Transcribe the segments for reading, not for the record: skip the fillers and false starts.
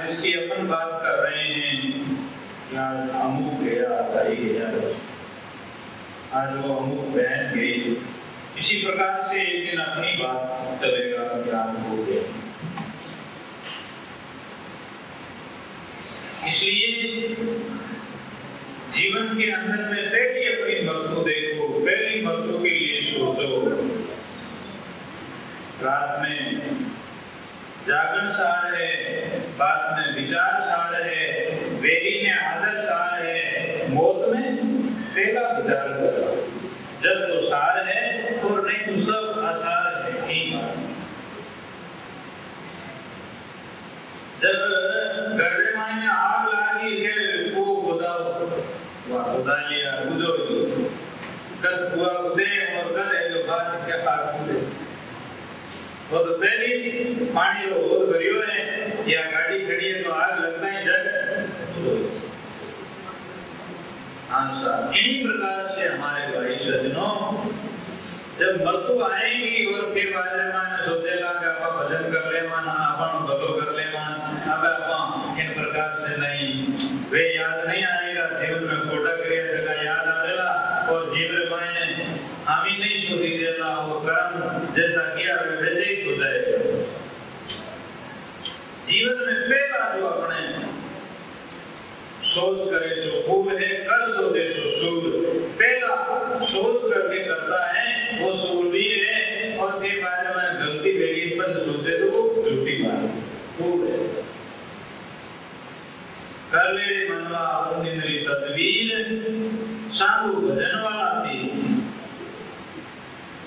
आज जिसकी अपन बात कर रहे हैं, यार अमुक गया, भाई गया, आज वो अमुक बहन गई, इसी प्रकार से एक दिन अपनी बात चलेगा कि आज हो गया। इसलिए जीवन के अंदर में पहली अपनी वस्तु देखो, पहली वस्तु के लिए सोचो। रात में जागरण सार है, बात में विचार सार है, वेरी में आदर सार है, मौत में पहला विचार करो। जब तो सार है और नहीं तो सब आसार है। ठीक है, जब गर्दे में आग लगी के को बुदाओ वाह बुदा लिया बुझो कद हुआ बुदे और कद है जो बात क्या बात बुदे वो तो पहली पानी रो वो भरियो है या गाड़ी खड़ी है तो आग लगता है जब आंसर। इन्हीं प्रकार से हमारे भाई सज्जनों, जब मृत्यु आएगी और फिर बाजार सोचेगा कि आप भजन कर ले मान, अपन भलो कर ले मान, अब आप इन प्रकार से नहीं, वे याद नहीं आएगा। जीवन में कोटा क्रिया जगह याद आएगा और जीवन में हम ही नहीं सोची देना और कर्म जैसा किया वैसे ही सोचाएगा। जीवन में पहला जो अपने सोच करे जो खूब है, कर सोचे जो सूर, पहला सोच करके करता है वो सूरवीर है। और फिर बाद में गलती बेगी पर सोचे तो वो झूठी बात खूब है। कर ले मनवा अपनी तदबीर, साधु भजन वाला थी।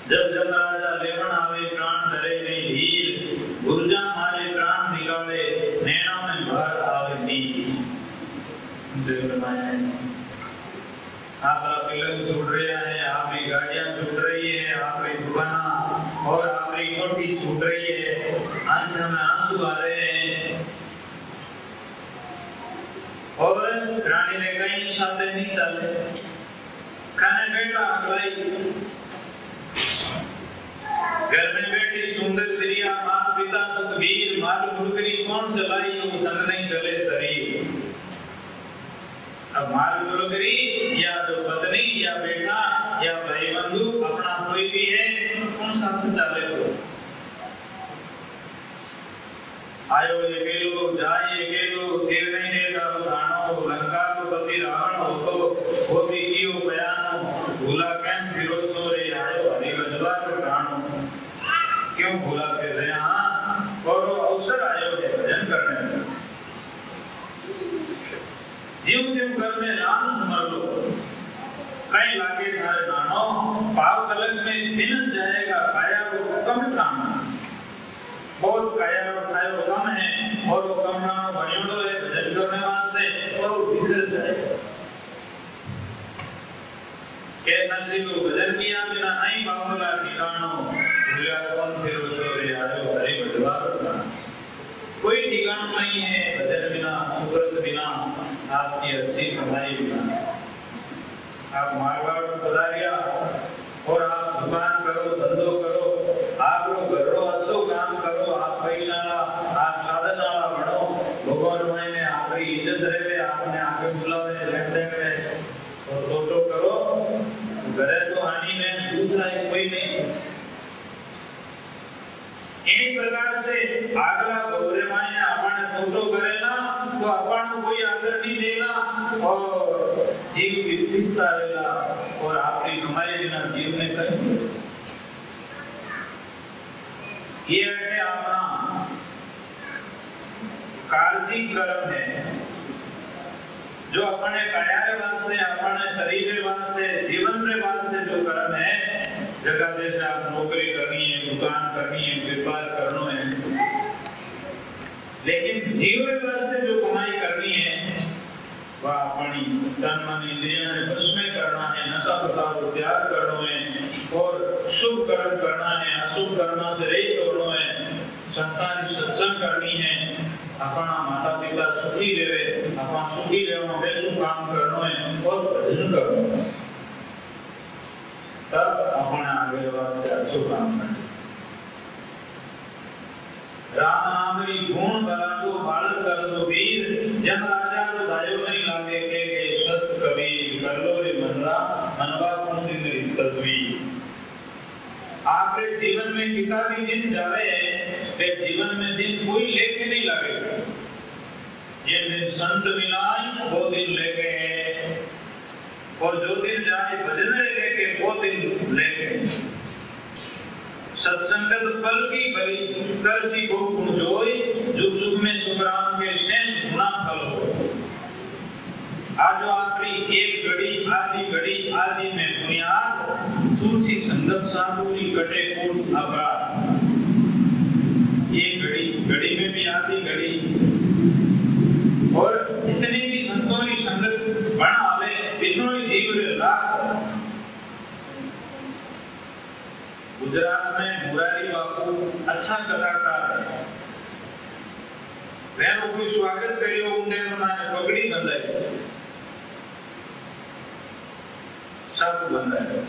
जब जब राजा लेवन आवे प्राण डरे नहीं हीर, गुर्जा मारे प्राण निकाले नैना में भर आवे नीर। आप पिलंग छूट रहे हैं, आपकी गाड़ियां छूट रही है, आपकी दुकाना और आपकी कोठी छूट रही है, आंख में आंसू आ रहे हैं और रानी ने कहीं साथे नहीं चले, खाने बैठा अगलाई घर में बैठी सुंदर स्त्रियां, माता पिता सुखबीर, माल मुलकरी कौन चलाई, वो संग नहीं चले शरीर। अब माल मुलकरी या तो पत्नी या बेटा या भाई बंधु अपना कोई भी है, कौन साथ चले तो आयो ये लो जाए ये लो फिर नहीं देगा उठानो, लंका को पति रावण हो तो वो भी कियो बयानो, भूला कैम फिरो सो रे आयो हरि गजबा को प्राणो। क्यों भूला फिर रहे हाँ, और वो अवसर आयो है भजन करने में। जीव जीव कर में नाम सुमर लो, कई लागे थारे नानो, पाव कलक में बिनस जाएगा काया वो कम काम। बहुत काया और खायो कम है और वो कम नाम बनियों है भजन करने वास्ते और वो बिखर जाएगा। के नसीब भजन किया बिना नहीं बाबूला ठिकानो, भूलिया कौन फिर चोरे आयो हरि भजवा प्राण। कोई ठिकाना नहीं है भजन बिना, सुकृत बिना, आपकी अच्छी कमाई बिना। आप मारवाड़ पधारिया और आप दुकान करो, धंधो करो, आप घरो अच्छो काम करो, आप पैसा आप साधन वाला बनो, भगवान मायने आपकी इज्जत रहे, आपने आगे बुलावे लेन देन और फोटो करो, घरे तो हानि में दूसरा कोई नहीं। इन्हीं प्रकार से आगला भोरे मायने अपने फोटो करे ना तो अपन कोई आदर नहीं देगा और जीव विपिस्ता रहेगा और आपकी कमाई बिना जीव ने कहीं। ये है अपना कालजी कर्म है जो अपने काया वास्ते, अपने शरीर वास्ते, जीवन रे वास्ते जो कर्म है, जगह जैसे आप नौकरी करनी है, दुकान करनी है, व्यापार करना है, लेकिन जीव रे वास्ते जो कमाई करनी है वह अपनी तन मन इंद्रियों ने बस में करना है, नशा पदार्थ त्याग करना है और शुभ कर्म करना है, अशुभ कर्म से रहित होना है, संतान की सत्संग करनी है, अपना माता पिता सुखी रहे, अपना सुखी रहना वैसे काम करना है और भजन करना है, तब अपने आगे वास्ते अच्छो काम करना। राम नाम री गुण बला तो बाल कर दो जन राजा तो दायो नहीं लागे के सत कवि कर लो रे मनरा मनवा कौन दिन तस्वी। आपके जीवन में कितना भी दिन जावे वे जीवन में दिन कोई लेके नहीं लगेगा। जिन दिन संत मिलाए वो दिन लेके है, और जो दिन जाए भजन लेके वो दिन लेके। सत्संगत पल की बली करसी को गुण जोई, जुग जुग में सुखराम के शेष गुना फल हो। आज आखिरी एक घड़ी आदि में बुनियाद तुलसी संगत साधु की कटे कूट अपराध। एक घड़ी में भी आधी घड़ी, और जितने भी संतों की संगत बना आवे इतनों ही जीव लाभ। गुजरात में मुरारी बापू अच्छा कलाकार है, वह कोई स्वागत करियो उनने उन्होंने पगड़ी बंधाई, सब बंधाई।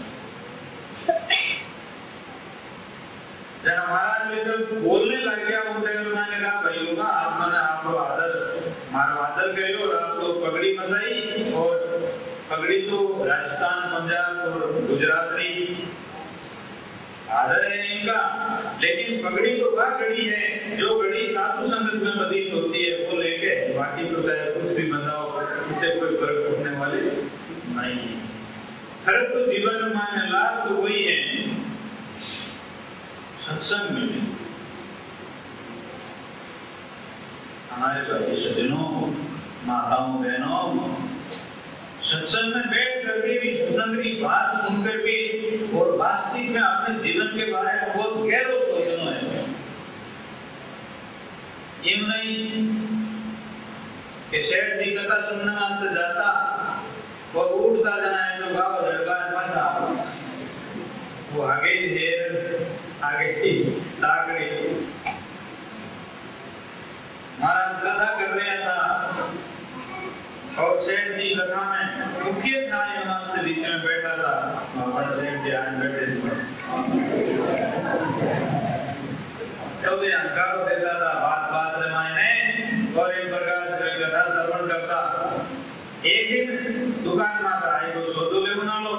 जब महाराज में जब बोलने लग गया उनने कहा भाई होगा आप मैंने आपको आदर मारो आदर करियो, और आपको पगड़ी बंधाई। और पगड़ी तो राजस्थान पंजाब और गुजरात की आदर है इनका, लेकिन पगड़ी तो वह घड़ी है जो घड़ी साधु संगत में बदीत होती है वो लेके, बाकी तो चाहे कुछ भी बंधाओ इससे कोई फर्क पड़ने वाले नहीं। फर्क तो जीवन में लाभ तो वही है सत्संग में। हमारे भाई सज्जनों, माताओं बहनों, सत्संग में बैठ करके भी सत्संग की बात सुनकर भी और वास्तविक में अपने जीवन के बारे में बहुत गहरा सोचना है। ये नहीं कि सेठ जी कथा सुनने वास्ते जाता और उठता जाए तो बाबा लड़का फंसा, वो आगे ढेर आगे ताकड़ी महाराज कथा कर रहा था, और सेठ जी कथा में मुख्य था मस्त बीच में बैठा था। वहां सेठ जी आए बैठे तो भी अहंकार देता था, बात में मायने, और एक प्रकार से कथा श्रवण करता। एक दिन दुकान में आता है कोई सौदो ले बना लो,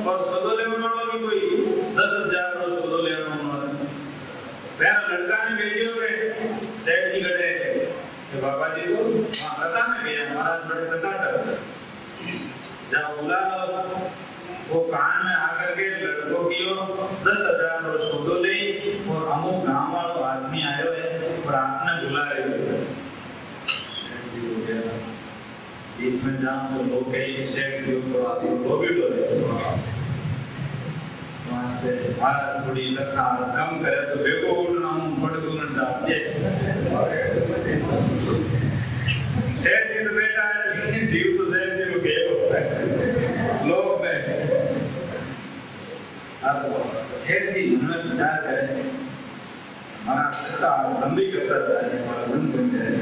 और सौदो ले बना लो भी कोई 10,000 रो सौदो ले बना लो। वह लड़का ने भेजियो के सेठ जी कहते कि बाबा जी तो वहां कथा में गया, महाराज बड़े कथा कर जब बुला लो, वो कान में आकर के लड़कों की 10,000 रो सौदो ले, और अमुक गांव वालों आदमी आयो है और आपने बुला रहे हो। इसमें जाम तो लोग कई सेठ जी को आती वो भी डरे वास्ते महाराज थोड़ी लखा कम करे तो बेको उड़ना हूं पड़ दूर जाते सेठ जी तो बेटा है जीव तो सेठ जी को गए होता है लोग में। अब सेठ जी उन्होंने विचार करे हमारा सत्ता लंबी करता जाए, हमारा मन बन जाए।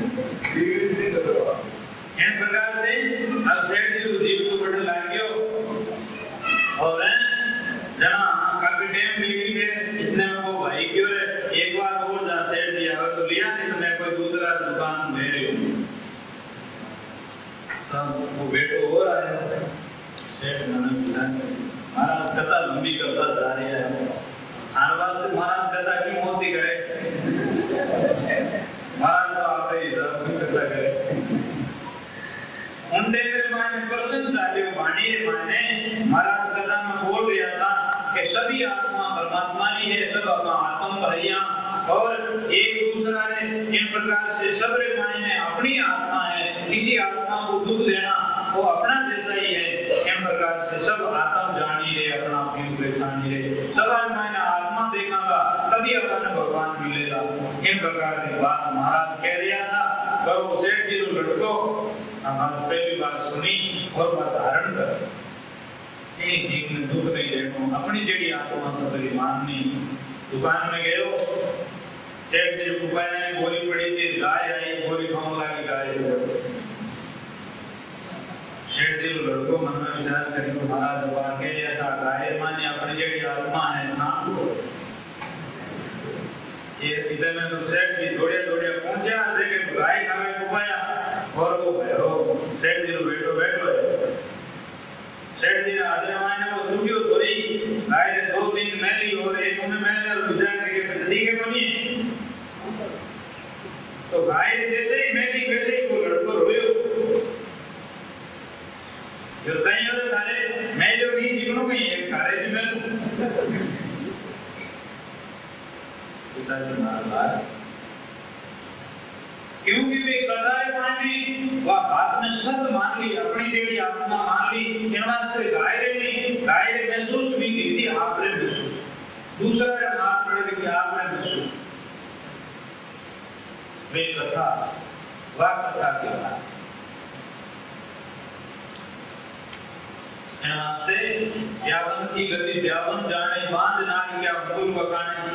इन प्रकार से अब सेठ जी को जीव को बढ़ने लग गयो, और जना काफी टाइम मिली है इतने में वो भाई क्यों है एक बार और जा सेठ जी आवे तो लिया, नहीं तो मैं कोई दूसरा दुकान ले रही हूँ। तब वो बेटो हो रहा है, सेठ मैंने पूछा महाराज कथा लंबी करता जा रही है, हर वास्ते महाराज कथा की मोसी करे, महाराज तो आप ही कथा करे। उनके माने प्रश्न चाहिए वाणी माने महाराज कथा में बोल रहा था कि सभी आत्मा परमात्मा ही है, सब आत्म भैया, और एक दूसरा है। इन प्रकार से सब मायने अपनी आत्मा है, किसी आत्मा को दुख देना वो अपना जैसा ही है। इन प्रकार से सब आत्मा जानी रे अपना पहचानी रे, सब मायने आत्मा देखागा तभी अपन भगवान मिलेगा। इन प्रकार की बात महाराज कह रहा था। तो सेठ जी तो लड़को हमारी पहली बात सुनी और बात धारण कर, जीव ने दुख नहीं देखो अपनी जेडी आत्मा सबरी माननी। दुकान में गयो, सेठ जी को पाया गोली पड़ी थी, गाय आई, गोली खाने लगी गाय। सेठ जी लड़को मन में विचार करी तो महाराज बाबा कह दिया था गाय माने अपनी जेडी आत्मा है नाम को। ये इधर में तो सेठ जी दौड़े दौड़े पहुंचा, देखे गाय खाने को पाया, और वो भैरो गाय जैसे ही मैं भी वैसे ही वो लड़को रोयो जो कहीं और तारे मैं जो नहीं जीवनों में ये तारे भी मैं पिताजी महाराज क्योंकि वे कदाय मानी वह बात में सत्य मान ली अपनी जेड़ी आत्मा मान ली इन वास्ते गायरे महसूस भी की थी आपने महसूस दूसरा का हाथ पड़े कि आपने महसूस वे कथा वह कथा के बाद इन वास्ते व्यावन की गति व्यावन जाने बांध नाग क्या मूल बकाने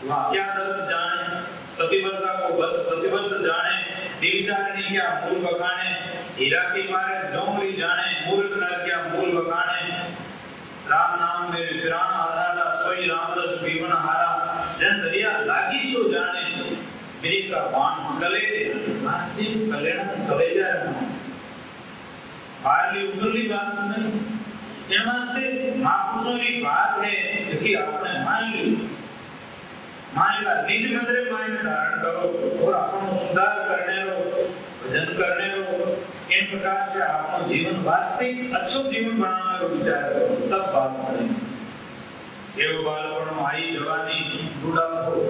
वह क्या दर्द जाने प्रतिबद्धता को प्रतिबद्ध जाने दिलचारणी क्या मूल बकाने हीरा की मारे जोंगली जाने मूर्ख नर क्या मूल बकाने राम नाम मेरे प्राण आधारा सोई रामदास जीवन हारा जन दरिया लागी सो जाने मेरी का वाण कले नास्तिक कलेना कले जाए बाहरली उतरली बात नहीं ये वास्ते महापुरुषों की बात है जो आपने मान ली मानेगा निज मंदिर माने धारण करो और अपनो सुधार करने रो भजन करने रो इन प्रकार से अपनो जीवन वास्तविक अच्छो जीवन बनाने रो विचार करो तब बात बने एवं बालपन आई जवानी बुढ़ापो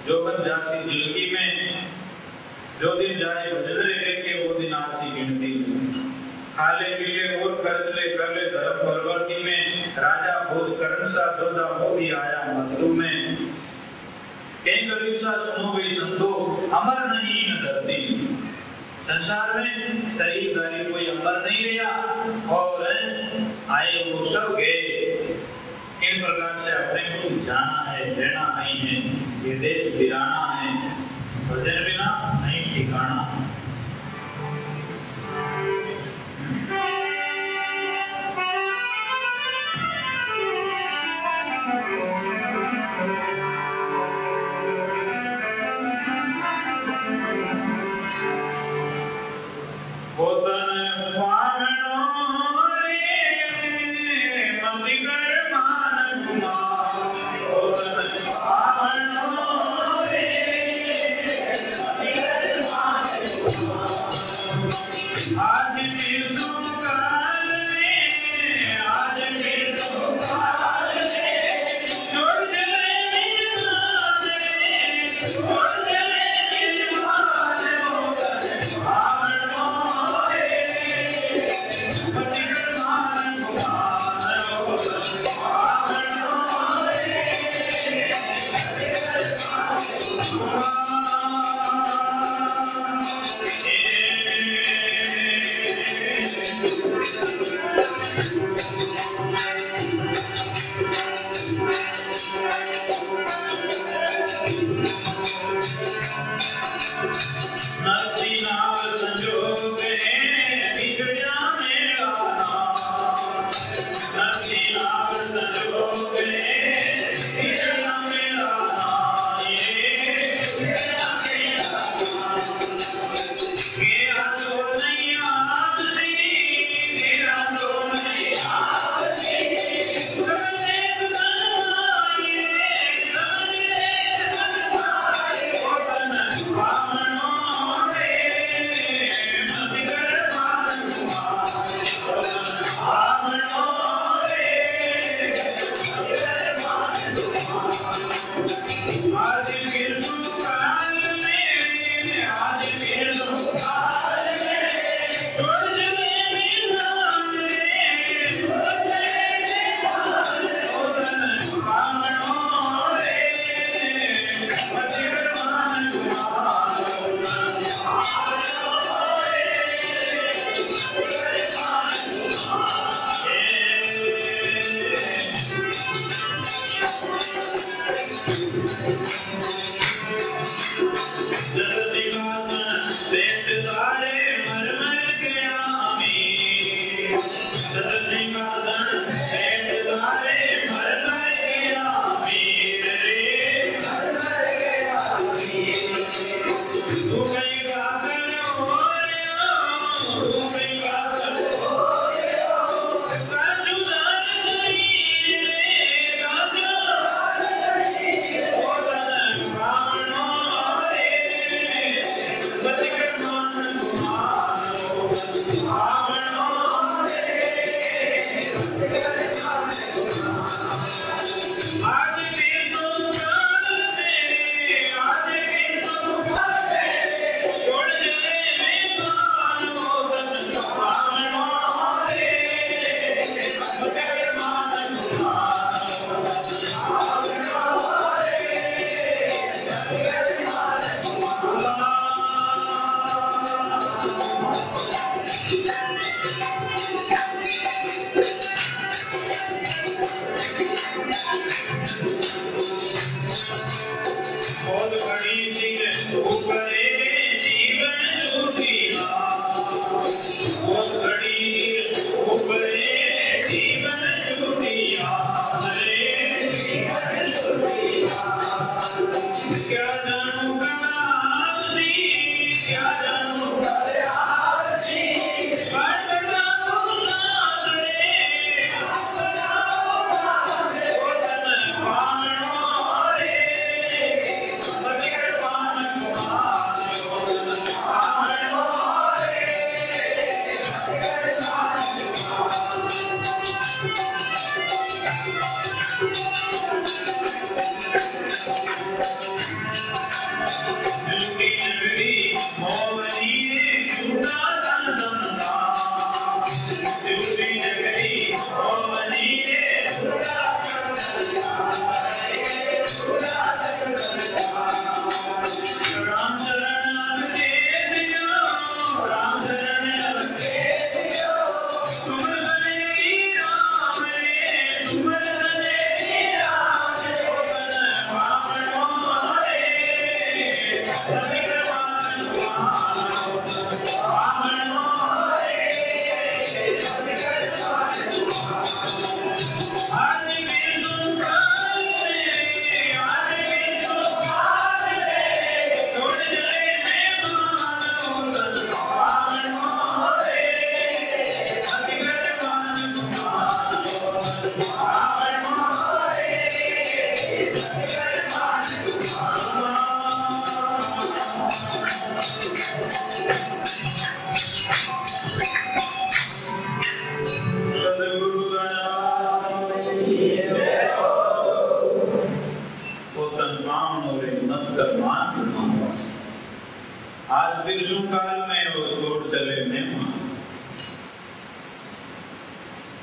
जोबन जासी जिंदगी में जो दिन जाए भजन लेके वो दिन आसी गिनती खाले पीले और खर्च ले कर ले धर्म परवर्ती में राजा भोज करण सा जोधा मोदी आया मधु में कहीं गरीब सा सुनो भी संतो अमर नहीं न धरती संसार में शरीर दारी कोई अमर नहीं रहा और आए वो सब गए इन प्रकार से अपने को जाना है रहना नहीं है ये देश बिराना है भजन बिना नहीं ठिकाना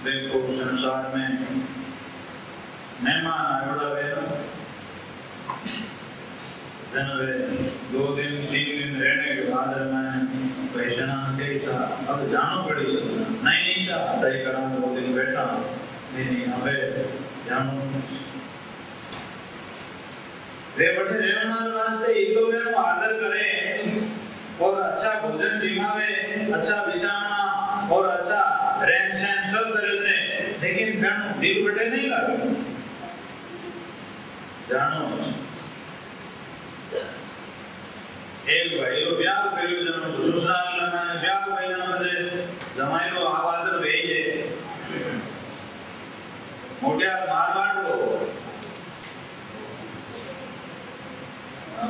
देखो संसार में मेहमान आयोड़ा वेरा जनवे 2 दिन 3 दिन रहने के बाद मैं पैसे ना के अब जानो पड़ी नहीं था तय करा 2 दिन बैठा नहीं हवे जानो वे बैठे रहने वास्ते इतो वे आदर करे और अच्छा भोजन जिमावे अच्छा विचारना और अच्छा रहन सहन सब तरह से, लेकिन दिल बटे नहीं लगे जानो एक भाई रो ब्याह करियो जनो ससुराल में ब्याह कइना मजे जमाई रो आवादर वेजे मोटिया मारवाड़ रो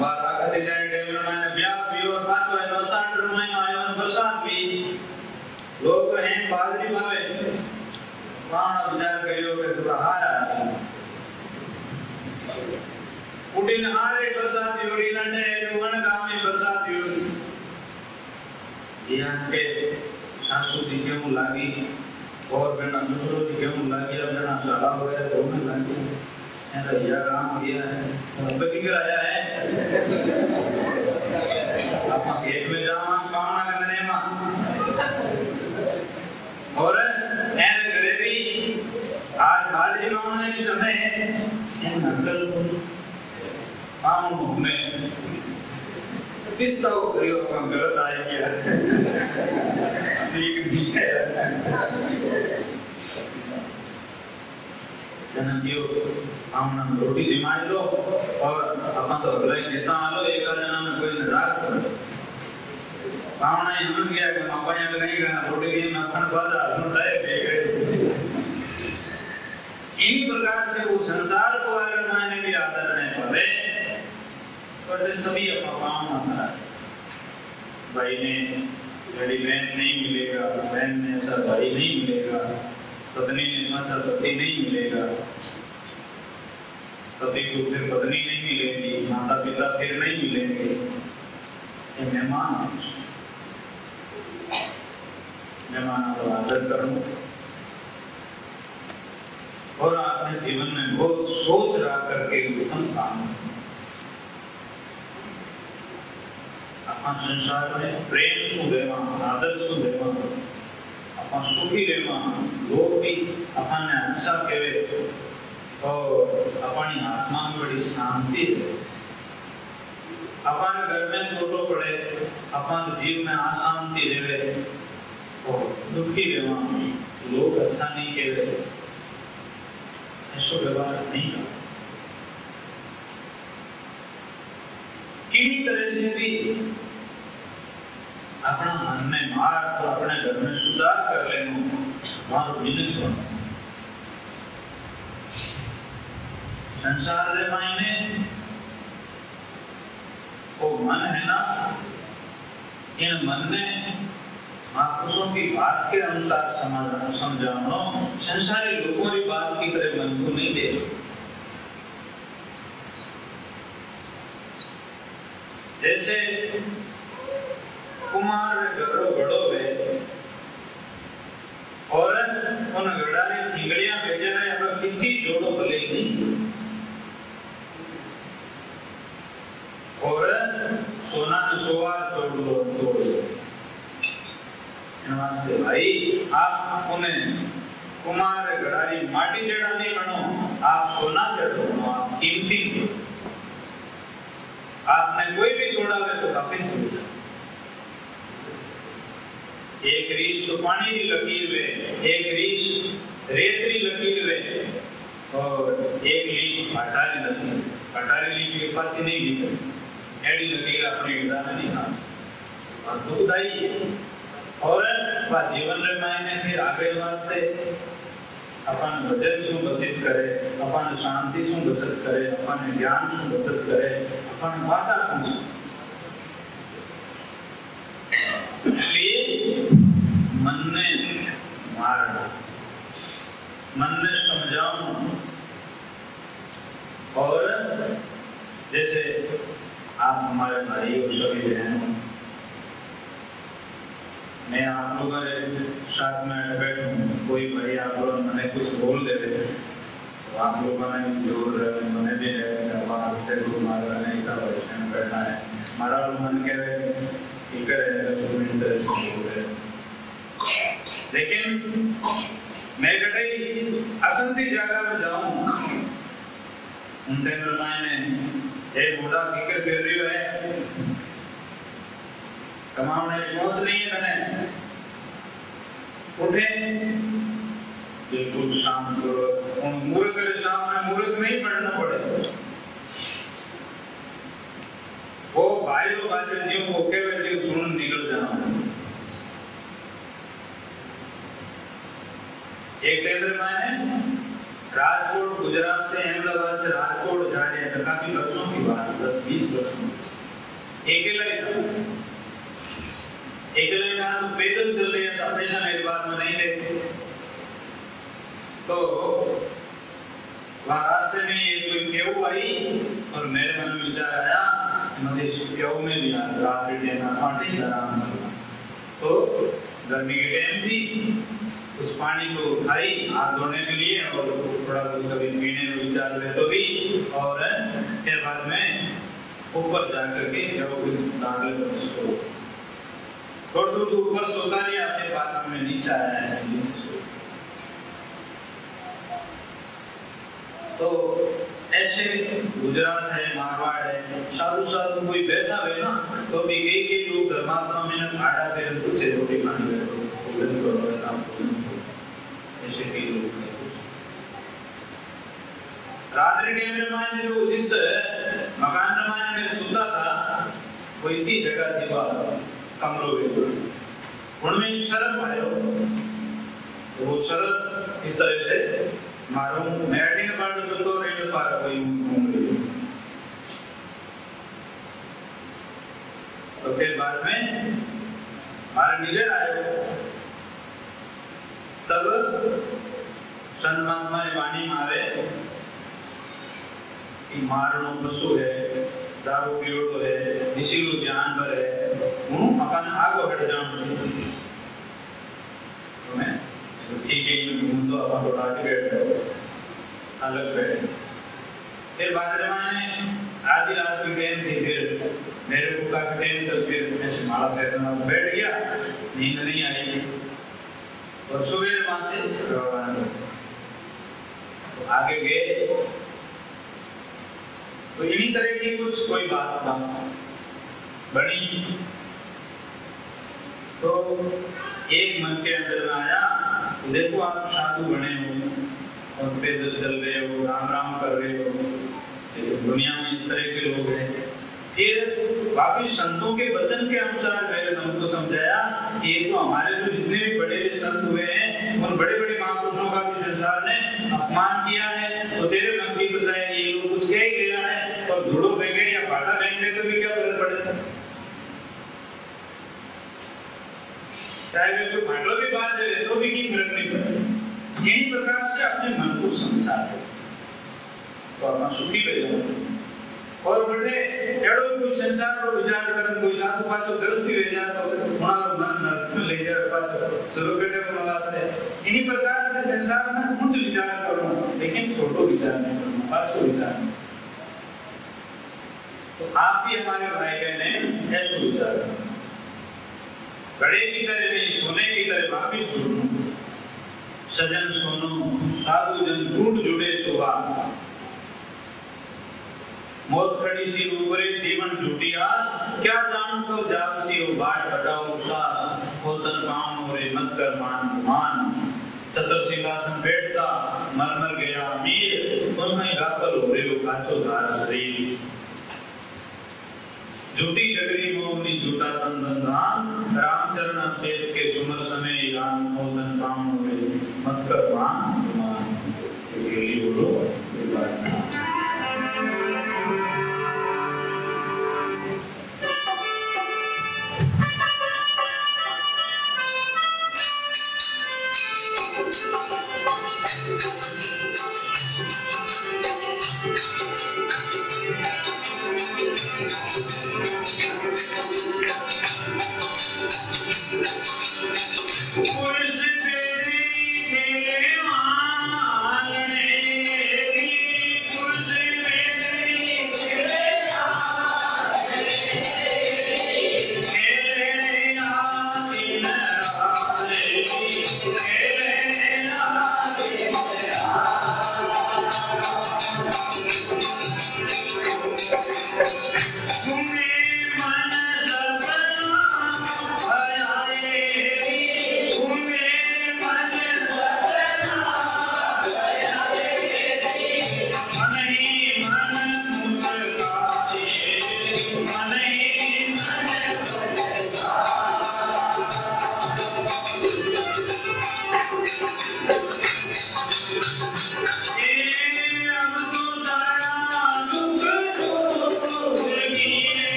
बार आगे जाए टेबल में ब्याह पियो पाछो है 60 महीना आयो बरसात भी लोग हैं बादरी भावे कौन विचार करियो के थोड़ा हारा उठिन हारे बरसात योरी नने वन गांव में बरसात योरी यहाँ के सासू जी क्यों लागी और बेना दूसरों जी क्यों लागी अब बेना साला हो गया तो में लागी ऐसा यह काम किया है अब की आया है आप एक में जावा कौन करने में और ऐसे करे भी आज बाल जी लोगों ने समय इन अंकल आम में किस्ता को करियो हम गलत आए क्या ठीक नहीं है जन्म हम ना रोटी दिमाग लो और अपन तो अगला ही नेता आलो एक जना में कोई नाराज करो पावना यूं किया कि मापा या नहीं करना रोटी की मक्खन बाजा सुनता है बेगे इस प्रकार से वो संसार को अगर माने की आदत नहीं पड़े तो फिर सभी अपना काम ना करा भाई ने मेरी बहन नहीं मिलेगा बहन ने ऐसा भाई नहीं मिलेगा पत्नी ने ऐसा पति नहीं मिलेगा पति को फिर पत्नी नहीं मिलेगी माता पिता फिर नहीं मिलेंगे ये मेहमान का आदर करो और अपने जीवन में बहुत सोच रहा करके उत्तम काम अपना संसार में प्रेम सु देवा आदर सु देवा अपना सुखी रहवा लोग भी अपने अच्छा कहे और अपनी आत्मा में बड़ी शांति है अपने घर में छोटो पड़े अपने जीव में अशांति रहे और दुखी रहवा लोग अच्छा नहीं कहे ऐसा व्यवहार नहीं कर किसी तरह से भी अपना मन में मार तो अपने घर में सुधार कर लेना मारो विनती करो संसार के मायने वो मन है ना इन मन ने महापुरुषों की बात के अनुसार समझाना संसारी लोगों की बात की तरह मन को नहीं दे जैसे कुमार घरों घड़ो में और उन घड़ारी ठिंगड़ियां भेजे रहे अब कितनी जोड़ो भले नहीं और सोना न सोवार तोड़ लो नमस्ते भाई आप उन्हें कुमार घड़ारी माटी जड़ा नहीं बनो आप सोना जड़ो आप कीमती आपने कोई भी जोड़ा है तो वापिस हो जाए एक रीस तो पानी की लकीर में एक रीस रेतरी लकीर में और एक लीक हटारी लीक के पास ही नहीं लीक एडी लकीर अपने गिरा में नहीं खा और दुखदाई है और वह जीवन रे मायने फिर आगे वास्ते अपन भजन शू बचत करे अपन शांति शू बचत करे अपन ज्ञान शू बचत करे अपन वादा पूछ इसलिए मन ने मार मन ने समझाऊं और जैसे आप हमारे भाई और सभी बहनों मैं आप लोगों के साथ में बैठूं कोई भाई आप लोग मैंने कुछ बोल देते तो आप लोगों ने जरूर मैंने भी मारा नहीं था वैसे बैठना है हमारा मन कह रहे ठीक है लेकिन मैं कहीं असंति जगह में जाऊं उनके मायने एक मोटा फिकर कर रही है कमाने पहुंच नहीं है मैंने उठे बिल्कुल शांत उन मूर्ख के सामने मूर्ख नहीं पढ़ना पड़े वो भाई लोग आते जीव को के वे जीव सुन निकल जाना एक केंद्र में है राजकोट गुजरात से अहमदाबाद से राजकोट जा रहे हैं काफी वर्षों की बात 10-20 वर्षों अकेले यहाँ तो पैदल चल रहे हैं तो हमेशा मेरी बात में नहीं लेते तो वहाँ रास्ते में एक कोई केव आई और मेरे मन में विचार आया मुझे केव में भी रात देना पानी आराम करना तो गर्मी के टाइम थी उस पानी को उठाई हाथ धोने के लिए और थोड़ा कुछ कभी पीने में विचार ले तो भी और फिर बाद में ऊपर जाकर के जब दाखिल उसको थोड़ा दूर ऊपर सोता रही अपने बाथरूम में नीचे आया ऐसे नीचे सो तो ऐसे गुजरात है मारवाड़ है साधु कोई बैठा है ना तो भी कई लोग धर्मात्मा में आड़ा पे पूछे रोटी खाने बैठो भोजन करो काम ऐसे कई लोग रात्रि के में जो जिस मकान में सोता था वो इतनी जगह थी कमरों में उनमें शरद आयो तो वो शरद इस तरह से मारूं मैं एडिंग पार्ट से तो रेड पार कोई घूम रही तो फिर बाद में हमारे निगर आयो तब संत महात्मा ने वाणी मारे कि मारणो पशु है दारू पीड़ो है निशीलो जानवर है हूँ मकान आगो हट जाऊं तो मैं तो ठीक है घूम तो अपन थोड़ा आगे बैठ अलग बैठ फिर बाद में आधी रात की टाइम थी फिर मेरे को काफी टाइम तक फिर ऐसे माला फेरना बैठ गया नींद नहीं आई और सुबह वहां से रवाना तो आगे गए तो इन्हीं तरह की कुछ कोई बात बनी तो एक मन के अंदर में आया देखो आप साधु बने हो और पैदल चल रहे हो राम राम कर रहे हो दुनिया में इस तरह के लोग हैं फिर वापिस संतों के वचन के अनुसार मैंने हमको समझाया कि ये तो हमारे तो जितने भी बड़े संत हुए हैं उन बड़े बड़े महापुरुषों का भी संसार ने अपमान किया है तो तेरे मन की बजाय ये लोग कुछ कह ही गया है और धूड़ो फेंके या बाटा फेंके तो भी क्या फर्क पड़ेगा चाहे वे कोई भाटो भी बात दे तो भी कोई फर्क नहीं पड़ेगा यही प्रकार से अपने मन को समझा दो तो अपना सुखी रह जाओ और बड़े एड़ो कोई संसार रो विचार करन कोई साधु पाछो दृष्टि वे जा तो हमारो मन नरक में ले जा पाछो स्वर्ग के वाला है। इन्हीं प्रकार से संसार में कुछ विचार करो लेकिन छोटो विचार नहीं करो, पाछो विचार नहीं। तो आप भी हमारे भाई बहन ऐसे विचार करो, घड़े की तरह नहीं सोने की तरह वापिस जुड़ो, सजन सुनो साधु जन टूट जुड़े सुबह, मौत खड़ी सी ऊपरे जीवन झूठी आस, क्या जान तो जाप सी हो बाट हटाओ सास, होतन पाम मोरे मत कर मान मान, सतर सिंहासन बैठता मर मर गया अमीर, उन्हें गाफल हो रे काचो धार शरीर, झूठी जगरी मोहनी झूठा तन धन, रामचरण अचेत के सुमर समय गान, होतन पाम मोरे मत कर मान मान, ये बोलो ये बात।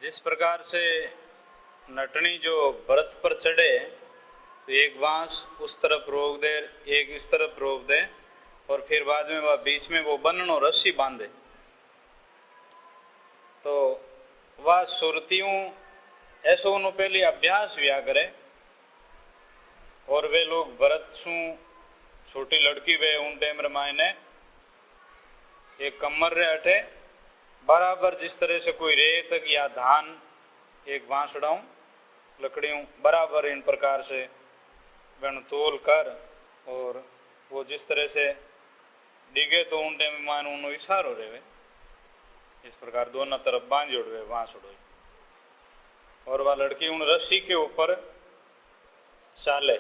जिस प्रकार से नटनी जो व्रत पर चढ़े तो एक बांस उस तरफ रोक दे, एक इस तरफ रोक दे, और फिर बाद में वह बीच में वो बन्नो रस्सी बांधे, तो वह सुरतियों ऐसो उन्होंने पहले अभ्यास व्या करे। और वे लोग व्रत शू छोटी लड़की वे उन टाइम मायने एक कमर रे अठे बराबर जिस तरह से कोई रेत या धान एक बांसड़ाऊ लकड़ियों बराबर इन प्रकार से बन तोल कर, और वो जिस तरह से डिगे तो उन टाइम मान उन्होंने इशारो रहे इस प्रकार दोनों तरफ बांध जोड़वे बांसड़ो, और वह लड़की उन रस्सी के ऊपर चाले।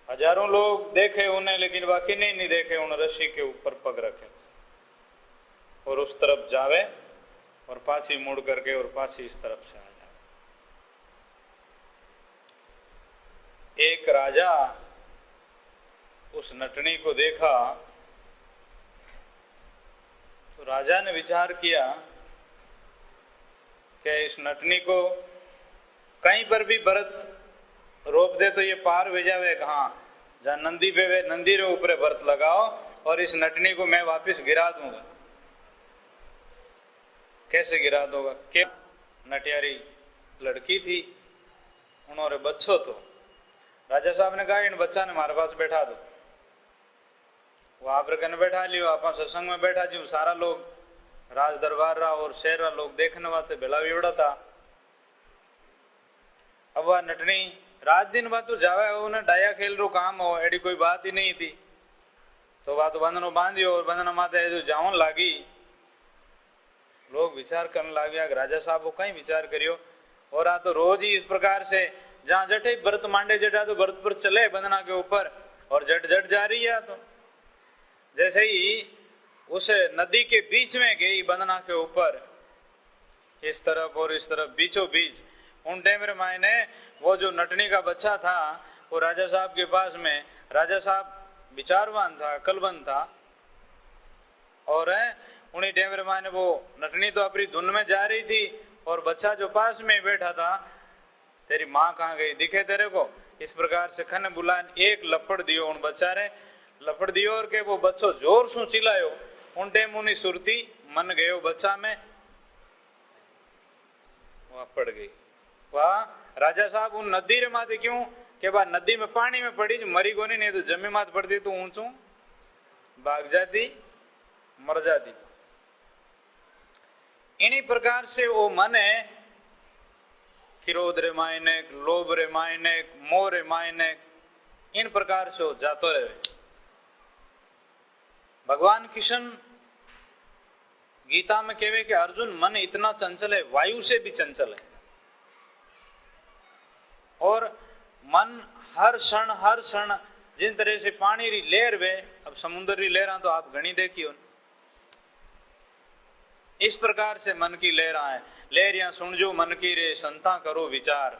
हजारों लोग देखे उन्हें, लेकिन बाकी नहीं देखे उन रस्सी के ऊपर पग रखे और उस तरफ जावे और पासी मुड़ करके और पासी इस तरफ से आ जाए। एक राजा उस नटनी को देखा तो राजा ने विचार किया कि इस नटनी को कहीं पर भी व्रत रोक दे तो ये पार भेजा जावे कहाँ, जहाँ नंदी पे वे नंदी रे ऊपर व्रत लगाओ और इस नटनी को मैं वापस गिरा दूंगा। कैसे गिरा दूंगा? क्या नटियारी लड़की थी, उन्होंने बच्चों तो राजा साहब ने कहा इन बच्चा ने हमारे पास बैठा दो। वो आप कने बैठा लियो, आप सत्संग में बैठा जी, सारा लोग राज दरबार रहा और शहर लोग देखने वास्ते बेला विवड़ा था। अब वह नटनी रात दिन बात तो जावे उन्हें डाया खेल रो काम हो, एडी कोई बात ही नहीं थी। तो वह तो बंधनो बांधियो और बंधना माते जो जावन लागी, लोग विचार करने लग गया। राजा साहब वो कहीं विचार करियो, और आ तो रोज ही इस प्रकार से जहाँ जटे व्रत मांडे जटा तो व्रत पर चले बंधना के ऊपर और जट जट जा रही है। तो जैसे ही उस नदी के बीच में गई बंधना के ऊपर, इस तरफ और इस तरफ बीचों बीच, उन टाइम मायने वो जो नटनी का बच्चा था वो राजा साहब के पास में, राजा साहब विचारवान था, अकलमंद था, और उन्हीं टाइम मायने वो नटनी तो अपनी धुन में जा रही थी और बच्चा जो पास में बैठा था, तेरी माँ कहाँ गई दिखे तेरे को, इस प्रकार से खन बुला एक लपड़ दियो उन बच्चा रे, लपड़ दियो और के वो बच्चो जोर से चिल्लायो। उन टाइम उन्हीं सुरती मन गयो बच्चा में, वहां पड़ गई। वाह राजा साहब उन नदी रे माथे क्यों के बाद नदी में पानी में पड़ी मरी गोनी, नहीं तो जमी मात पड़ती तो ऊंचू भाग जाती मर जाती। इन्हीं प्रकार से वो मन है क्रोध रे मायने, लोभ रे मायने, मोह रे मायने, इन प्रकार से वो जातो रहे। भगवान कृष्ण गीता में कहवे कि अर्जुन मन इतना चंचल है, वायु से भी चंचल है, और मन हर क्षण जिन तरह से पानी री लहर वे, अब समुद्र री लहरा तो आप घनी देखियो, इस प्रकार से मन की लहरा है। लहरियां सुन जो मन की रे, संता करो विचार।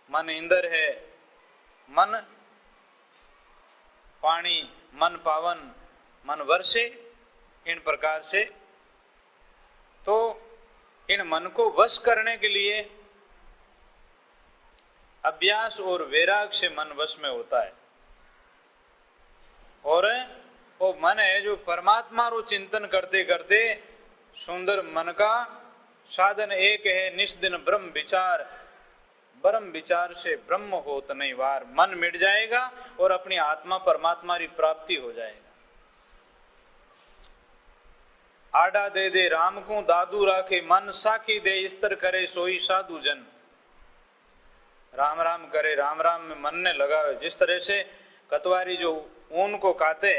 मन इंदर है, मन पानी, मन पावन, मन वर्षे, इन प्रकार से। तो इन मन को वश करने के लिए अभ्यास और वैराग से मन वश में होता है। और वो मन है जो परमात्मा रो चिंतन करते करते सुंदर मन का साधन एक है, निष्दिन ब्रह्म विचार। ब्रह्म विचार से ब्रह्म होत नहीं वार। मन मिट जाएगा और अपनी आत्मा परमात्मा की प्राप्ति हो जाएगा। आडा दे दे राम को दादू राखे, मन साखी दे स्तर करे सोई साधु जन। राम राम करे, राम राम में मन ने लगावे। जिस तरह से कतवारी जो ऊन को काटे,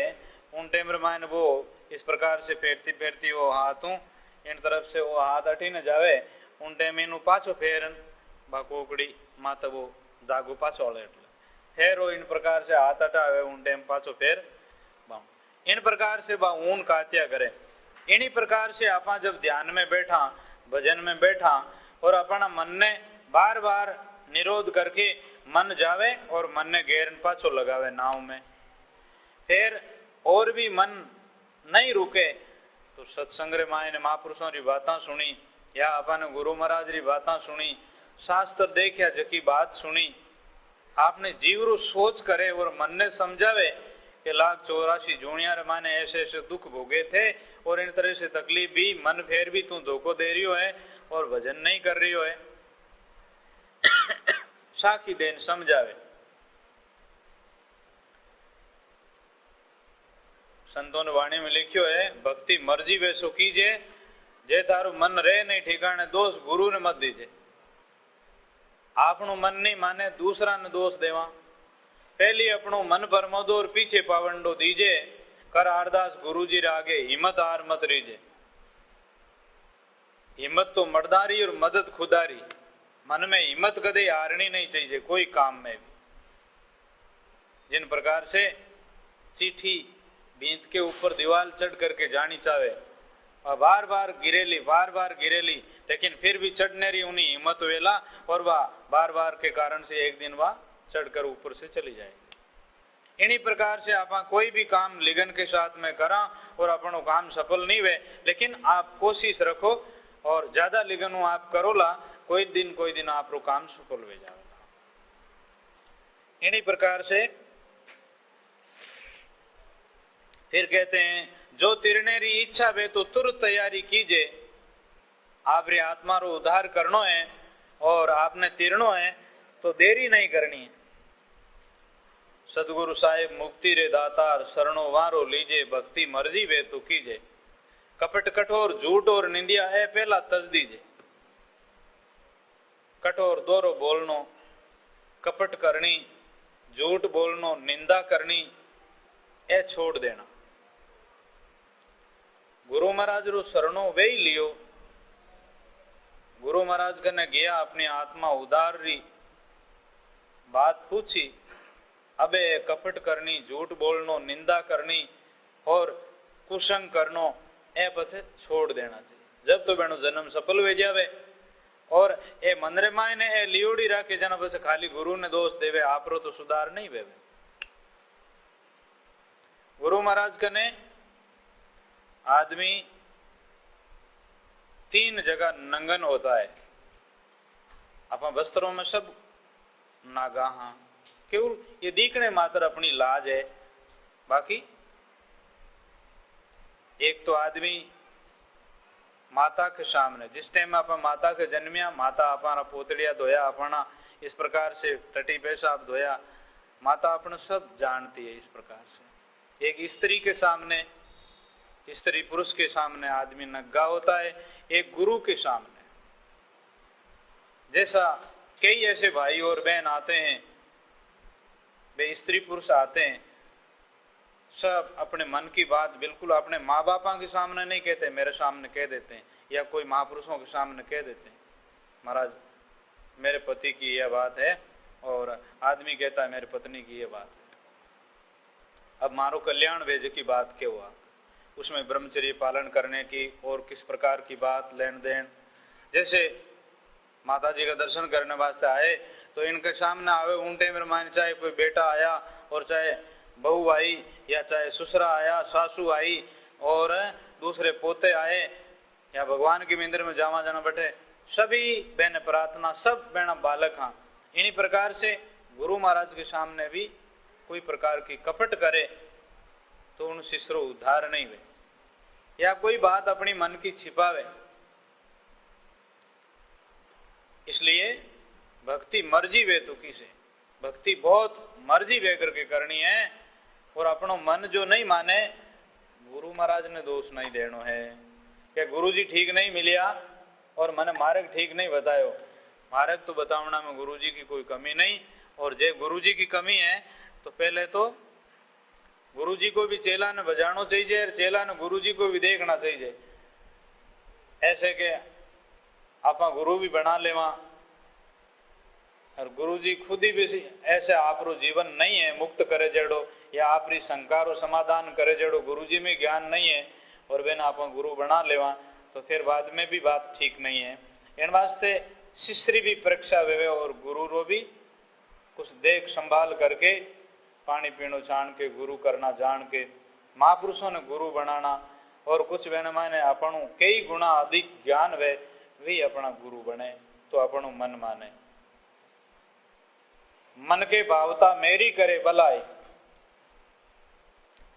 उन टेमर मायने वो इस प्रकार से फेरती फेरती वो हाथों इन तरफ से वो हाथ अटी न जावे, उन टेम इन पाछो फेरन बा कोकड़ी माता वो दागो पाछो ले फेर वो इन प्रकार से हाथ हटावे, उन टेम पाछो फेर इन प्रकार से बा ऊन कात्या करे। इन्हीं प्रकार से आपा जब ध्यान में बैठा, भजन में बैठा और अपना मन ने बार बार निरोध करके मन जावे और मन ने घेरन पाछो लगावे नाव में, फिर और भी मन नहीं रुके तो सत्संग रे मायने महापुरुषों की बातें सुनी या अपन गुरु महाराज की बातें सुनी, शास्त्र देखा जकी बात सुनी, आपने जीवरू सोच करे और मन ने समझावे कि 1,84 जूनिया माने ऐसे ऐसे दुख भोगे थे और इन तरह से तकलीफ भी, मन फेर भी तू धोखो दे रही है और भजन नहीं कर रही है। साखी देन समझावे। संतों ने वाणी में लिखियो है, भक्ति मर्जी वैसो कीजे, जे तारू मन रहे नहीं ठिकाने दोष गुरु ने मत दीजे। आपनु मन नहीं माने दूसरा ने दोष देवा। पहली अपनो मन परमोदो और पीछे पावंडो दीजे, कर आरदास गुरु जी रागे हिम्मत हार मत रीजे। हिम्मत तो मर्दारी और मदद खुदारी। मन में हिम्मत कदे हारनी नहीं चाहिए कोई काम में भी। जिन प्रकार से चिट्ठी बीत के ऊपर दीवार चढ़ करके जानी चाहे और बार बार गिरेली, लेकिन फिर भी चढ़ने रही उन्हीं हिम्मत वेला और वह बार बार के कारण से एक दिन वह चढ़कर ऊपर से चली जाएगी। इन्हीं प्रकार से आप कोई भी काम लिगन के साथ में करा और अपनो काम सफल नहीं हुए, लेकिन आप कोशिश रखो और ज्यादा लिगन आप करोला, कोई दिन आपको काम सफल हो जाएगा। इन्हीं प्रकार से फिर कहते हैं, जो तिरनेरी इच्छा वे तो तुरंत तैयारी कीजे। आपरी आत्मा रो उद्धार करनो है और आपने तिरनो है तो देरी नहीं करनी है। सदगुरु साहिब मुक्ति रे दातार, शरणो वारो लीजे, भक्ति मर्जी वे तो कीजे। कपट कठोर झूठ और निंदिया है पहला तज दीजे। कठोर दोरो बोलनो, कपट करनी, झूठ बोलनो, निंदा करनी, ए छोड़ देना। गुरु महाराज रो शरणो वे ही लियो। गुरु महाराज कने गया, अपनी आत्मा उदार री बात पूछी, अबे कपट करनी, झूठ बोलनो, निंदा करनी और कुसंग करनो ए पछे छोड़ देना चाहिए। जब तो बेनो जन्म सफल हो जावे और ए मनरे मायने ए लियोड़ी राखे जना पछे खाली गुरु ने दोष देवे, आपरो तो सुधार नहीं वेवे। गुरु महाराज कने आदमी 3 जगह नंगन होता है। अपन वस्त्रों में सब नागा, हाँ केवल ये दिखने मात्र अपनी लाज है। बाकी एक तो आदमी माता के सामने, जिस टाइम आप माता के जन्मिया, माता अपना पोतलिया धोया, अपना इस प्रकार से टटी पेशाब धोया, माता अपना सब जानती है। इस प्रकार से एक स्त्री के सामने, स्त्री पुरुष के सामने आदमी नग्गा होता है, एक गुरु के सामने। जैसा कई ऐसे भाई और बहन आते हैं, वे स्त्री पुरुष आते हैं, सब अपने मन की बात बिल्कुल अपने माँ बापा के सामने नहीं कहते, मेरे सामने कह देते हैं, या कोई महापुरुषों के सामने कह देते हैं, महाराज मेरे पति की यह बात है और आदमी कहता है मेरी पत्नी की ये बात है। अब मारो कल्याण वेज की बात क्या हुआ, उसमें ब्रह्मचर्य पालन करने की और किस प्रकार की बात लेन देन। जैसे माता जी का दर्शन करने वास्ते आए तो इनके सामने आवे ऊंटे में मान, चाहे कोई बेटा आया और चाहे बहू आई या चाहे ससुरा आया, सासू आई और दूसरे पोते आए या भगवान के मंदिर में जावा जाना बैठे, सभी बहन प्रार्थना, सब बहना बालक। हाँ, इन्हीं प्रकार से गुरु महाराज के सामने भी कोई प्रकार की कपट करे तो उन शिष्यों उद्धार नहीं हुए, या कोई बात अपनी मन की छिपावे। इसलिए भक्ति मर्जी वे तुकी से, भक्ति बहुत मर्जी वे करके करनी है। और अपनो मन जो नहीं माने, गुरु महाराज ने दोष नहीं देनो है कि गुरु जी ठीक नहीं मिलिया और मैंने मार्ग ठीक नहीं बतायो। मार्ग तो बतावना में गुरु जी की कोई कमी नहीं, और जे गुरु जी की कमी है तो पहले तो गुरु जी को भी चेला ने बजानो चाहिए और चेला ने गुरु जी को भी देखना चाहिए। ऐसे के आपा गुरु भी बना लेवा और गुरु जी खुद ही भी ऐसे आपरो जीवन नहीं है मुक्त करे जड़ो, या आपरी शंकारो समाधान करे जड़ो गुरु जी में ज्ञान नहीं है और बिन आप गुरु बना लेवा तो फिर बाद में भी बात ठीक नहीं है। इन वास्ते शिष्य भी परीक्षा वे और गुरु रो भी कुछ देख संभाल करके पानी पीनो छान के गुरु करना जान के महापुरुषों ने गुरु बनाना। और कुछ बहन माने अपनू कई गुणा अधिक ज्ञान वे भी अपना गुरु बने तो अपनू मन माने। मन के भावता मेरी करे भलाई,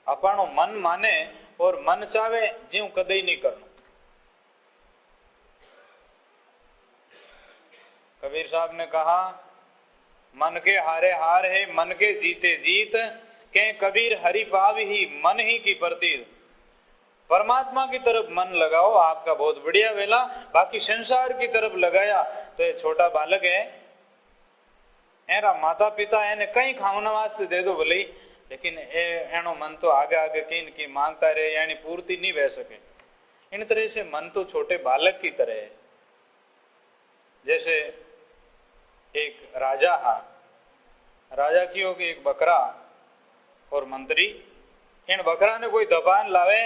अपनो मन माने और मन चावे ज्यों कदे नहीं करना। कबीर साहब ने कहा मन के हारे हार है मन के जीते जीत, के कबीर हरि पाव ही मन ही की प्रतीत। परमात्मा की तरफ मन लगाओ आपका बहुत बढ़िया वेला, बाकी संसार की तरफ लगाया तो ये छोटा बालक है, एरा माता पिता एने कहीं खावना वास्ते दे दो भले, लेकिन एनो मन तो आगे आगे किन की मांगता रहे यानी पूर्ति नहीं बह सके। इन तरह से मन तो छोटे बालक की तरह है। जैसे एक राजा हा, राजा की हो कि एक बकरा और मंत्री, इन बकरा ने कोई दबान लावे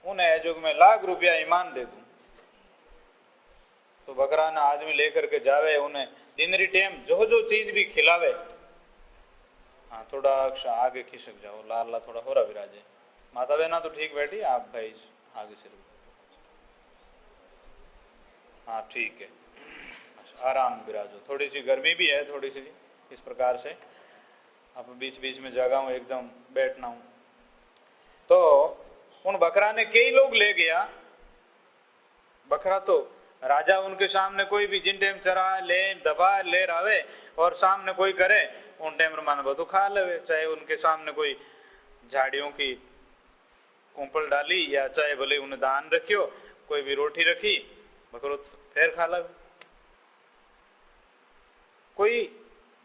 उन्हें युग में लाख रुपया ईमान दे दूं, तो बकरा ने आदमी लेकर के जावे उन्हें दिन टाइम जो जो चीज भी खिलावे। हाँ थोड़ा आगे खिसक जाओ, लाला थोड़ा हो रहा विराजे, माता बहना तो ठीक बैठी, आप भाई आगे से हाँ ठीक है, आराम विराजो। थोड़ी सी गर्मी भी है, थोड़ी सी इस प्रकार से अब बीच बीच में जगह हूं एकदम बैठना हूं। तो उन बकरा ने कई लोग ले गया, बकरा तो राजा उनके सामने कोई भी जिन टाइम चरा ले दबा ले रावे और सामने कोई करे उन टाइम मान बो तो खा ले, चाहे उनके सामने कोई झाड़ियों की कुंपल डाली या चाहे भले उन्हें दान रखियो, कोई भी रोटी रखी बकरो फिर खा ले। कोई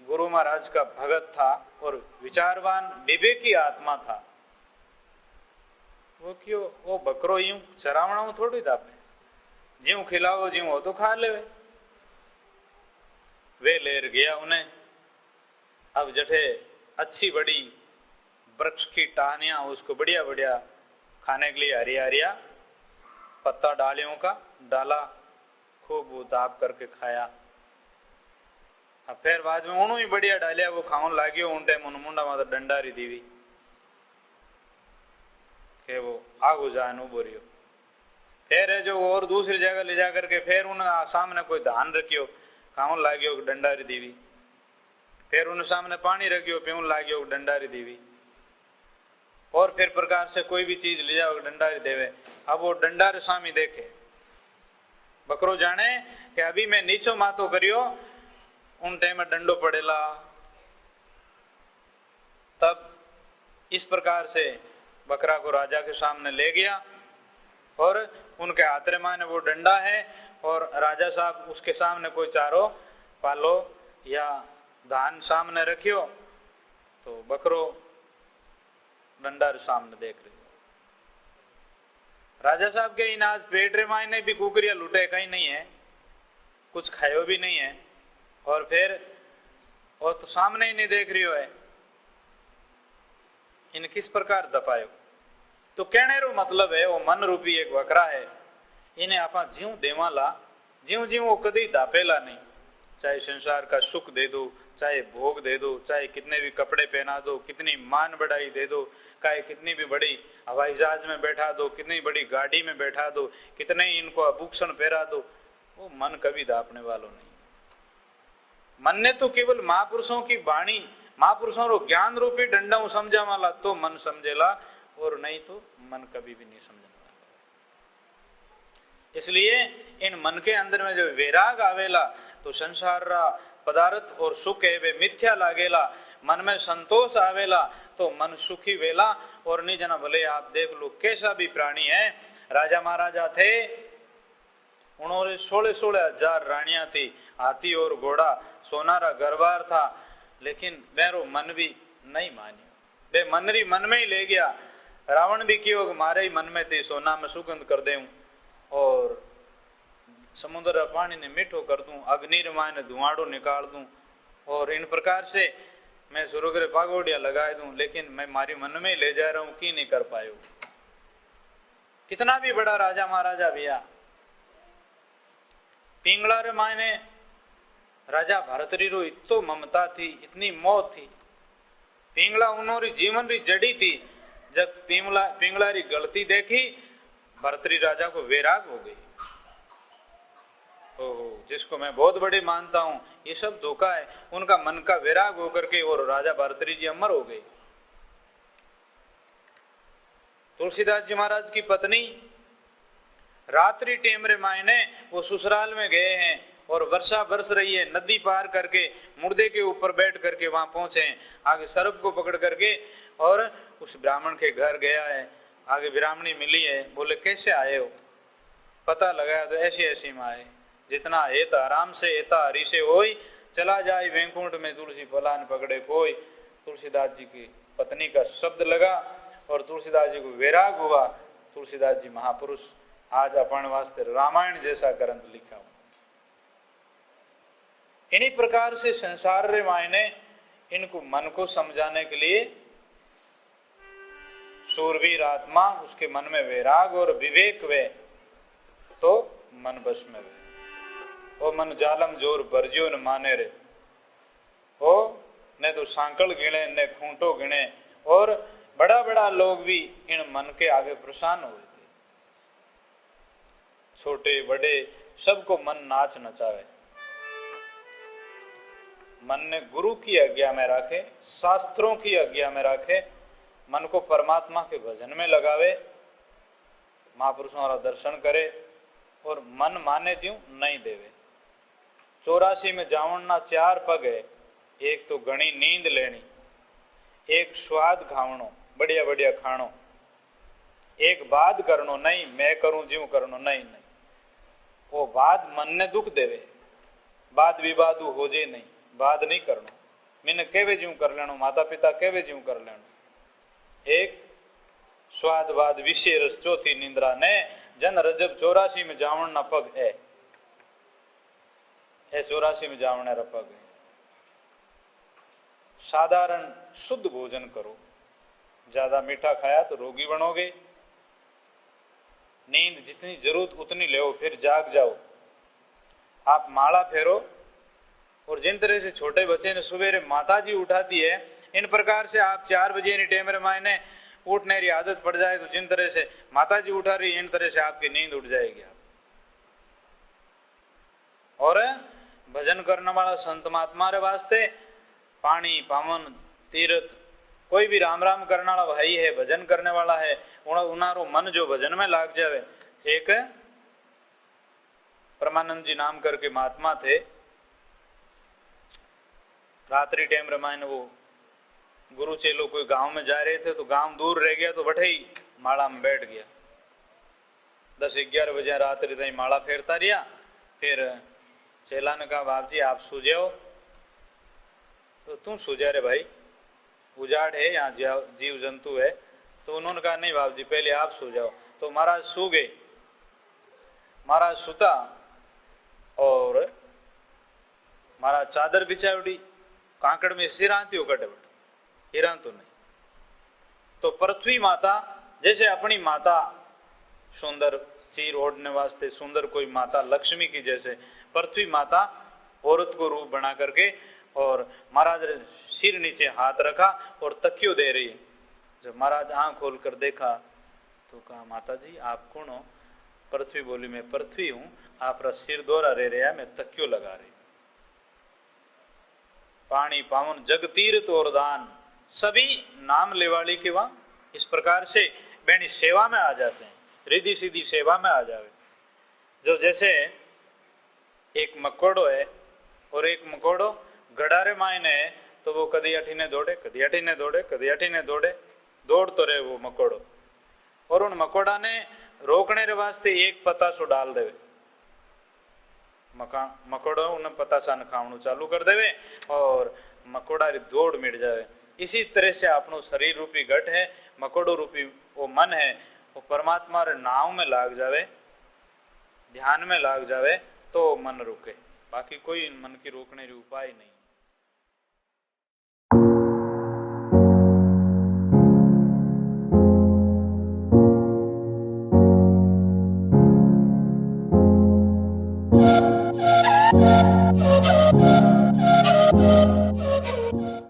गुरु महाराज का भगत था और विचारवान विवेकी आत्मा था, वो क्यों वो बकरो यूं चरावना थोड़ी था, ज्यों खिलाओ ज्यों हो तो खा ले। वे लेर गया उन्हें, अब जठे अच्छी बड़ी वृक्ष की टहनियां उसको बढ़िया बढ़िया खाने के लिए हरिया हरिया पत्ता डालियों का डाला, खूब दाब करके खाया। अब फिर बाद में उन्होंने ही बढ़िया डालिया वो खावन लागियो, उन टाइम उन मुंडा माता डंडारी दीवी के वो आगू जान उबोरियो। फिर है जो और दूसरी जगह ले जा करके फिर उन सामने कोई धान रखियो, खावन लागियो डंडारी दीवी, फिर उन सामने पानी रखियो पीवन लागियो डंडारी दीवी, और फिर प्रकार से कोई भी चीज ले जाओ डंडारी देवे। अब वो डंडार स्वामी देखे, बकरो जाने कि अभी मैं नीचो मातो करियो उन टाइम में डंडो पड़ेला। तब इस प्रकार से बकरा को राजा के सामने ले गया और उनके हाथ में वो डंडा है और राजा साहब उसके सामने कोई चारो पालो या धान सामने रखियो, तो बकरो डंडा सामने देख रहे। राजा साहब के इन आज पेट रे मायने भी कुकरिया लुटे कहीं नहीं है, कुछ खायो भी नहीं है, और फिर और तो सामने ही नहीं देख रही है, इन किस प्रकार दपायो। तो कहने रो मतलब है वो मन रूपी एक वकरा है, इन्हें आप ज्यों देवाला ज्यों ज्यों वो कभी दापेला नहीं। चाहे संसार का सुख दे दो, चाहे भोग दे दो, चाहे कितने भी कपड़े पहना दो, कितनी मान बढ़ाई दे दो, चाहे कितनी भी बड़ी हवाई जहाज में बैठा दो, कितनी बड़ी गाड़ी में बैठा दो, कितने ही इनको आभूषण पहरा दो, वो मन कभी दापने वालों नहीं। मन ने तो केवल महापुरुषों की वाणी, महापुरुषों रो ज्ञान रूपी डंडा समझा वाला तो मन समझेला, और नहीं तो मन कभी भी नहीं समझने वाला। इसलिए इन मन के अंदर में जो वैराग आवेला तो संसार रा पदार्थ और सुख है वे मिथ्या लागेला, मन में संतोष आवेला तो मन सुखी वेला। और नहीं जना भले आप देख लो कैसा भी प्राणी है, राजा महाराजा थे, उन्होंने 16-16 हजार रानियां थी, हाथी और घोड़ा, सोनारा गरबार था, लेकिन मेरो मन भी नहीं मानी, वे मनरी मन में ही ले गया। रावण भी क्यों मारे ही मन में थी सोना में सुगंध कर दे और समुद्र पानी ने मीठो कर दूं, अग्नि ने धुआड़ो निकाल दूं, और इन प्रकार से मैं स्वर्ग रे पागोड़िया लगा दूं, लेकिन मैं मारी मन में ही ले जा रहा हूं कि नहीं कर पायो। कितना भी बड़ा राजा महाराजा भैया, पिंगला रे मायने राजा भरतरी रो इतो ममता थी, इतनी मौत थी। पिंगला उन्होंने जीवन री जड़ी थी। जब पिंगला री गलती देखी, भरतरी राजा को वैराग हो गई। ओहो, जिसको मैं बहुत बड़ी मानता हूं, ये सब धोखा है। उनका मन का वैराग होकर के और राजा भरतरी जी अमर हो गए। तुलसीदास जी महाराज की पत्नी रात्रि टेमरे मायने वो ससुराल में गए हैं और वर्षा बरस रही है, नदी पार करके मुर्दे के ऊपर बैठ करके वहां पहुंचे हैं। आगे सर्प को पकड़ करके और उस ब्राह्मण के घर गया है। आगे ब्राह्मणी मिली है, बोले कैसे आए हो? पता लगाया तो ऐसी ऐसी में आए। जितना हेत आराम से हेता हरि से होई, चला जाए वैकुंठ में तुलसी फलान पकड़े कोई। तुलसीदास जी की पत्नी का शब्द लगा और तुलसीदास जी को वैराग हुआ। तुलसीदास जी महापुरुष आज अपन वास्ते रामायण जैसा ग्रंथ लिखा हुआ। इन्हीं प्रकार से संसार रे मायने इनको मन को समझाने के लिए सूरवीर आत्मा, उसके मन में वैराग और विवेक वे तो मन बस में वे। ओ मन जालम जोर बरजियो न माने रे, ओ ने तो सांकल गिने ने खूंटो गिने, और बड़ा बड़ा लोग भी इन मन के आगे परेशान हुए थे। छोटे बड़े सबको मन नाच नचावे। मन ने गुरु की आज्ञा में रखे, शास्त्रों की आज्ञा में रखे, मन को परमात्मा के भजन में लगावे, महापुरुषों का दर्शन करे और मन माने ज्यों नहीं देवे। 84 में जावणना 4 पग है। एक तो घनी नींद लेनी, एक स्वाद खावणो, बढ़िया बढ़िया खाणो, एक बात करनो नहीं, मैं करूं ज्यों करनो नहीं नहीं, वो बात मन ने दुख देवे। बात विवाद हो जे नहीं, बात नहीं करनो, मैंने केवे ज्यों कर लेनो, माता पिता केवे ज्यों कर लेनो। एक स्वादवाद विषय रस, चौथी निंद्रा ने जन रजब 84 में जावणना पग है। 84 में जावण पग है। साधारण शुद्ध भोजन करो, ज्यादा मीठा खाया तो रोगी बनोगे। नींद जितनी जरूरत उतनी ले, फिर जाग जाओ। आप माला फेरो, और जिन तरह से छोटे बच्चे ने सुबह माता जी उठाती है, इन प्रकार से आप 4 बजे टाइम मायने उठने की आदत पड़ जाए तो जिन तरह से माता जी उठा रही, इन तरह से आपकी नींद उठ जाएगी। और भजन करने वाला संत महात्मा रे वास्ते पानी पावन तीर्थ, कोई भी राम राम करने वाला भाई है, भजन करने वाला है, उनारो मन जो भजन में लाग जावे। एक परमानंद जी नाम करके महात्मा थे, रात्रि टाइम रामायण वो गुरु चेलो कोई गांव में जा रहे थे, तो गांव दूर रह गया तो बठे ही माला में बैठ गया। 10-11 बजे रात्रि तक माला फेरता रहा। फिर चेला ने कहा, बाप जी आप सो जाओ। तो तुम सो जा रे भाई, उजाड़ है, यहाँ जीव जंतु है। तो उन्होंने कहा नहीं बाप जी पहले आप सो जाओ। तो महाराज सो गए। महाराज सुता और महाराज चादर बिछा उड़ी कांकड़ में सिरांती कटे बट हिरां तो नहीं। तो पृथ्वी माता जैसे अपनी माता सुंदर चीर ओढ़ने वास्ते सुंदर कोई माता लक्ष्मी की जैसे पृथ्वी माता औरत को रूप बना करके और महाराज सिर नीचे हाथ रखा और तकियो दे रही है। जब महाराज आंख खोल कर देखा तो कहा माता जी आप कौन हो? पृथ्वी बोली मैं पृथ्वी हूं, आप सिर दोरा रे रहा मैं तकियो लगा रही। पानी पावन जग तीर्थ और दान सभी नाम लेवाली के वहां इस प्रकार से बेनी सेवा में आ जाते हैं, रिद्धि सीधी सेवा में आ जावे। जो जैसे एक मकोड़ो है और एक मकोड़ो गड़ारे मायने है तो वो कदी अठीने दौड़े कदी अठीने दौड़े कदी अठीने दौड़े, दौड़ तो रहे वो मकोड़ो। और उन मकोड़ा ने रोकने रे वास्ते एक पतासो डाल देवे, मकोड़ो उन पतासा ने खावणु चालू कर देवे और मकोड़ा री दौड़ मिट जावे। इसी तरह से अपनो शरीर रूपी घट है, मकोड़ो रूपी वो मन है, वो परमात्मा रे नाव में लाग जावे, ध्यान में लाग जावे तो मन रुके, बाकी कोई मन की रोकने री उपाय नहीं।